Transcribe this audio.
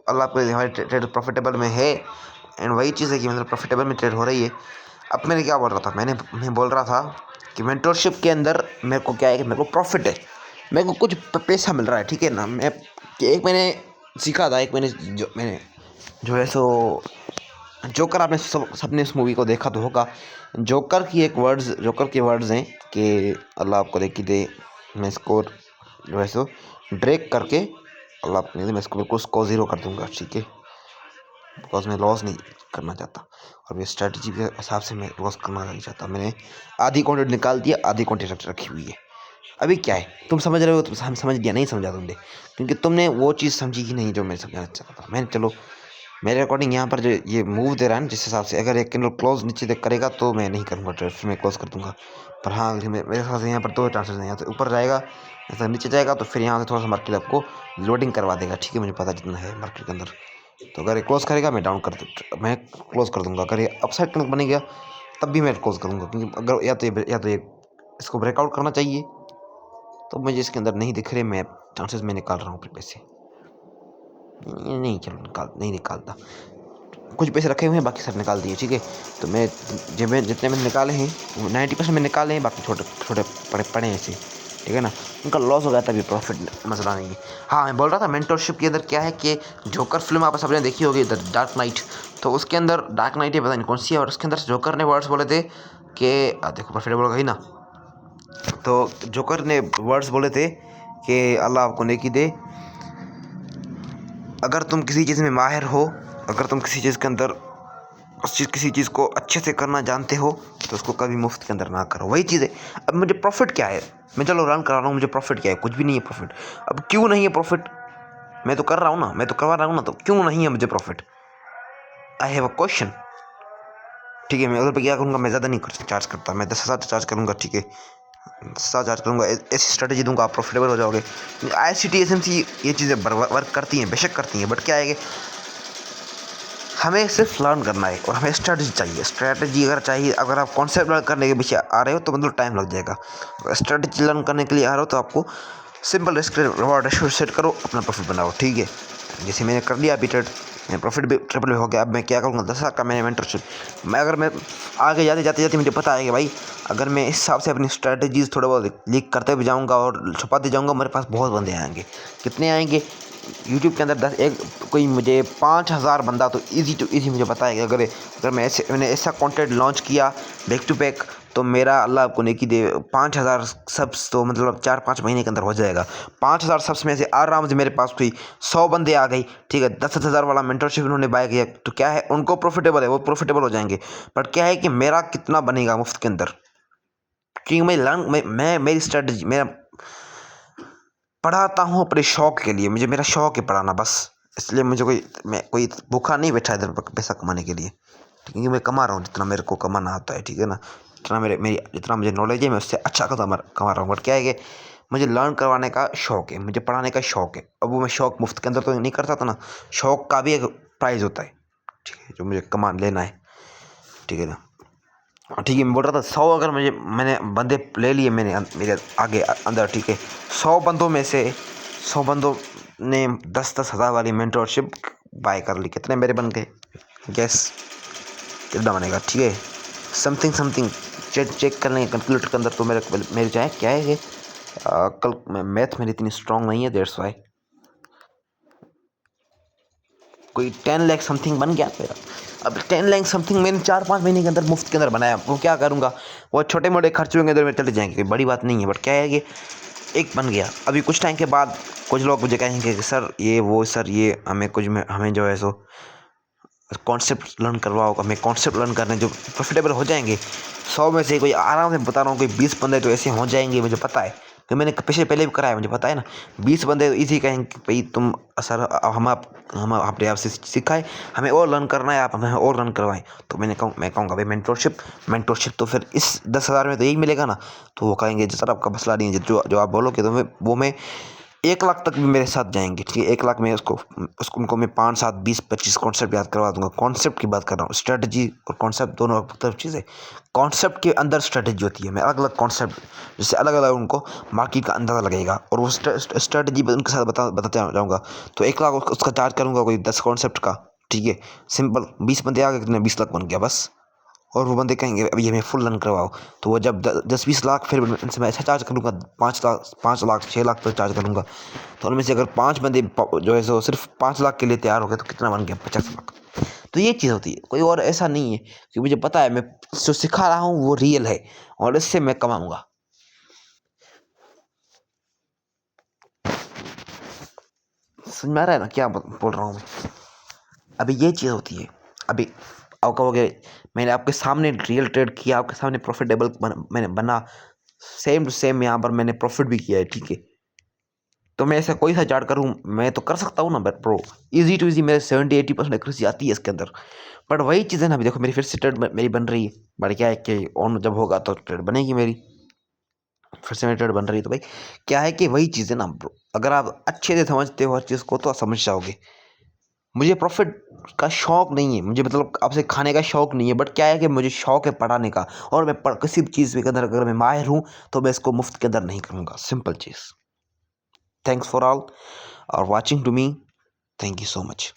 अल्लाह आपको हमारे trade profitable में है। एंड वही चीज़ है कि मतलब प्रॉफिटेबल में ट्रेड हो रही है। अब मैंने क्या बोल रहा था, मैं बोल रहा था कि मेंटरशिप के अंदर मेरे को क्या है कि मेरे को प्रॉफिट है, मेरे को कुछ पैसा मिल रहा है, ठीक है ना। मैंने सीखा था, मैंने जो है सो जोकर, आपने सबने इस मूवी को देखा तो होगा। जोकर के वर्ड्स हैं कि अल्लाह आपको देखी दे, मैं स्कोर जो है सो ड्रैग करके अल्लाह आपको नहीं दे, मैं इसको बिल्कुल स्कोर 0 कर दूंगा, ठीक है, बिकॉज मैं लॉस नहीं करना चाहता और मैं स्ट्रेटजी के हिसाब से मैं लॉस करना नहीं चाहता। मैंने आधी क्वांटिटी निकाल दिया, आधी क्वांटिटी रखी हुई है। अभी क्या है, तुम समझ रहे हो, तुम समझ गया, नहीं समझा तुमने, क्योंकि तुमने वो चीज़ समझी ही नहीं जो मैं समझाना चाहता था। मैंने चलो मेरे अकॉर्डिंग यहाँ पर जो ये मूव दे रहा है ना, जिस हिसाब से अगर एक कैंडल क्लोज नीचे तक करेगा तो मैं नहीं करूँगा ट्रेड, फिर मैं क्लोज कर दूंगा। पर हाँ, मेरे हिसाब से यहाँ पर दो चांसेस हैं, यहाँ से ऊपर जाएगा, ऐसा नीचे जाएगा, तो फिर यहाँ से थोड़ा सा मार्केट आपको लोडिंग करवा देगा, ठीक है, मुझे पता जितना है मार्केट के अंदर। तो अगर ये क्लोज करेगा मैं क्लोज कर दूंगा। अगर ये अपसाइड कैंडल बनेगा तब भी मैं क्लोज करूँगा, क्योंकि अगर या तो ये इसको ब्रेकआउट करना चाहिए, तो मुझे इसके अंदर नहीं दिख रहे, मैं चांसेस में निकाल रहा हूँ अपने पैसे। नहीं, चलो नहीं निकालता, कुछ पैसे रखे हुए हैं, बाकी सब निकाल दिए, ठीक है। तो जितने मैंने निकाले हैं 90% में निकाले हैं, बाकी छोटे छोटे पड़े हैं ऐसे, ठीक है ना। उनका लॉस हो गया तभी प्रॉफिट मसला नहीं है। हाँ, मैं बोल रहा था मेंटरशिप के अंदर क्या है कि जोकर फिल्म आप सबने देखी होगी, द डार्क नाइट। तो उसके अंदर डार्क नाइट है, पता नहीं कौन सी है, और उसके अंदर जोकर ने वर्ड्स बोले थे कि देखो प्रॉफिटेबल होगा ही ना, तो जोकर ने वर्ड्स बोले थे कि अल्लाह आपको नेकी दे, अगर तुम किसी चीज़ में माहिर हो, अगर तुम किसी चीज़ के अंदर किसी चीज़ को अच्छे से करना जानते हो, तो उसको कभी मुफ्त के अंदर ना करो। वही चीज़ है। अब मुझे प्रॉफिट क्या है, मैं चलो रन करा रहा हूँ, मुझे प्रॉफिट क्या है, कुछ भी नहीं है प्रॉफिट। अब क्यों नहीं है प्रॉफिट, मैं तो कर रहा हूँ ना, मैं तो करवा रहा हूँ ना, तो क्यों नहीं है मुझे profit? I have a question, ठीक है। मैं उधर पर क्या करूँगा, मैं ज़्यादा नहीं चार्ज करता, मैं 10,000 चार्ज करूँगा, ठीक है, 10,000 चार्ज करूँगा, ऐसी स्ट्रेटेजी दूंगा, आप प्रॉफिटेबल हो जाओगे। ICT SMC ये चीज़ें वर्क करती हैं, बेशक करती हैं, बट क्या है कि हमें सिर्फ लर्न करना है और हमें स्ट्रेटजी चाहिए। स्ट्रेटजी अगर चाहिए, अगर आप कॉन्सेप्ट लर्न करने के पीछे आ रहे हो तो मतलब टाइम लग जाएगा। स्ट्रेटजी लर्न करने के लिए आ रहे हो तो आपको simple risk reward ratio set करो, अपना प्रॉफिट बनाओ, ठीक है। जैसे मैंने कर लिया अभी ट्रेड, मैं प्रॉफिट भी ट्रिपल हो गया। अब मैं क्या करूँगा, 10,000 का मैंने मेंटरशिप, मैं आगे जाते मुझे पता है कि भाई अगर मैं इस हिसाब से अपनी स्ट्रेटजीज थोड़ा बहुत लीक करते भी जाऊँगा और छुपाते जाऊँगा, मेरे पास बहुत बंदे आएंगे। कितने आएंगे, यूट्यूब के अंदर कोई मुझे 5,000 बंदा तो ईजी मुझे पता है कि अगर मैंने ऐसा कंटेंट लॉन्च किया बैक टू बैक, तो मेरा अल्लाह आपको नेकी दे 5,000 सब्स तो मतलब 4-5 महीने के अंदर हो जाएगा। 5,000 सब्स में से आराम से मेरे पास कोई 100 बंदे आ गई, ठीक है, 10,000 वाला मेंटरशिप उन्होंने बाय किया, तो क्या है, उनको प्रॉफिटेबल है, वो प्रॉफिटेबल हो जाएंगे। बट क्या है कि मेरा कितना बनेगा मुफ्त के अंदर, क्योंकि मैं मेरी स्ट्रेटजी, मेरा पढ़ाता हूँ अपने शौक़ के लिए, मेरा शौक़ है पढ़ाना बस। इसलिए मैं कोई भूखा नहीं बैठा इधर पैसा कमाने के लिए, क्योंकि मैं कमा रहा हूँ जितना मेरे को कमाना आता है, ठीक है ना। जितना मुझे नॉलेज है मैं उससे अच्छा कमा रहा हूँ। बट क्या है कि मुझे लर्न करवाने का शौक़ है, मुझे पढ़ाने का शौक़ है। अब वो मैं शौक़ मुफ्त के अंदर तो नहीं कर सकता ना, शौक़ का भी एक प्राइज़ होता है, ठीक है, जो मुझे लेना है, ठीक है ना। ठीक है, मैं बोल रहा था 100 अगर मैंने बंदे ले लिए, मेरे आगे अंदर, ठीक है, 100 बंदों में से 100 बंदों ने 10-10 हज़ार वाली मेंटरशिप बाय कर ली, कितने मेरे बन गए, गैस कितना बनेगा, ठीक है। समथिंग चेक करने कैलकुलेटर के अंदर, तो मेरे चाहे क्या है कि कल मैथ मेरी इतनी स्ट्रांग नहीं है, दैट्स वाई कोई 10 लाख समथिंग बन गया मेरा। अब 10 लाख समथिंग मैंने 4-5 महीने के अंदर मुफ्त के अंदर बनाया। वो क्या करूँगा, वो छोटे मोटे खर्चों के अंदर में चले जाएंगे, कोई बड़ी बात नहीं है। बट क्या है कि एक बन गया। अभी कुछ टाइम के बाद कुछ लोग मुझे कहेंगे कि सर ये हमें जो है सो कॉन्सेप्ट लर्न करवाओ, हमें कॉन्सेप्ट लर्न करने जो प्रॉफिटेबल हो जाएंगे। 100 में से कोई, आराम से बता रहा हूँ, कोई 20 बंदे तो ऐसे हो जाएंगे, मुझे पता है, कि मैंने पहले भी कराया, मुझे पता है ना। 20 बंदे तो इजी कहेंगे कि भाई तुम सर हम अपने आप से सिखाए, हमें और लर्न करना है, आप हमें और लर्न करवाएं। तो मैं कहूँगा भाई मेंटरशिप तो फिर इस 10,000 में तो यही मिलेगा ना। तो वो कहेंगे सर आपका मसला नहीं है, जो आप बोलोगे तो मैं 1 लाख तक भी मेरे साथ जाएंगे, ठीक है। 1 लाख में उसको उसको उनको मैं 5 7 20 25 कॉन्सेप्ट याद करवा दूंगा। कॉन्सेप्ट की बात कर रहा हूँ, स्ट्रेटजी और कॉन्सेप्ट दोनों तरफ चीज़ें। कॉन्सेप्ट के अंदर स्ट्रेटजी होती है। मैं अलग अलग कॉन्सेप्ट जिससे अलग अलग उनको मार्केट का अंदाज़ा लगेगा, और वो स्ट्रेटजी उनके साथ बताते जाऊँगा। तो 1 लाख उसका चार्ज करूँगा कोई 10 कॉन्सेप्ट का, ठीक है। सिंपल 20 बंदे आ गए, कितने 20 लाख बन गया बस। और वो बंदे कहेंगे अभी हमें फुल रन करवाओ, तो वो जब 10 20 लाख, फिर इनसे मैं अच्छा चार्ज करूँगा, 5 लाख 5 लाख 6 लाख तक चार्ज करूँगा। तो उनमें से अगर 5 बंदे जो है सो सिर्फ 5 लाख के लिए तैयार हो गए, तो कितना बन गया 50 लाख। तो ये चीज़ होती है, कोई और ऐसा नहीं है, कि मुझे पता है मैं जो सिखा रहा हूँ वो रियल है, और इससे मैं कमाऊँगा। समझ में आ रहा है ना क्या बोल रहा हूँ मैं। अभी ये चीज़ होती है। अभी आप कहोगे मैंने आपके सामने रियल ट्रेड किया, आपके सामने प्रॉफिटेबल मैंने बना, सेम टू सेम यहाँ पर मैंने प्रॉफिट भी किया है, ठीक है। तो मैं ऐसा कोई सा चार्ट करूँ, मैं तो कर सकता हूँ ना ब्रो। इजी टू इजी मेरे 70 80% एक्यूरेसी आती है इसके अंदर। बट वही चीज़ है ना, अभी देखो मेरी फिर से ट्रेड मेरी बन रही है। बट क्या है कि ऑन जब होगा तो ट्रेड बनेगी मेरी, फिर से मेरी ट्रेड बन रही है। तो भाई क्या है कि वही चीज़ है ना ब्रो, अगर आप अच्छे से समझते हो हर चीज़ को तो आप समझ जाओगे। मुझे प्रॉफिट का शौक नहीं है, मुझे मतलब आपसे खाने का शौक नहीं है, बट क्या है कि मुझे शौक है पढ़ाने का। और मैं किसी भी चीज़ के अंदर अगर मैं माहिर हूँ, तो मैं इसको मुफ्त के अंदर नहीं करूँगा, सिंपल चीज़। थैंक्स फॉर ऑल और watching to me. Thank you so much.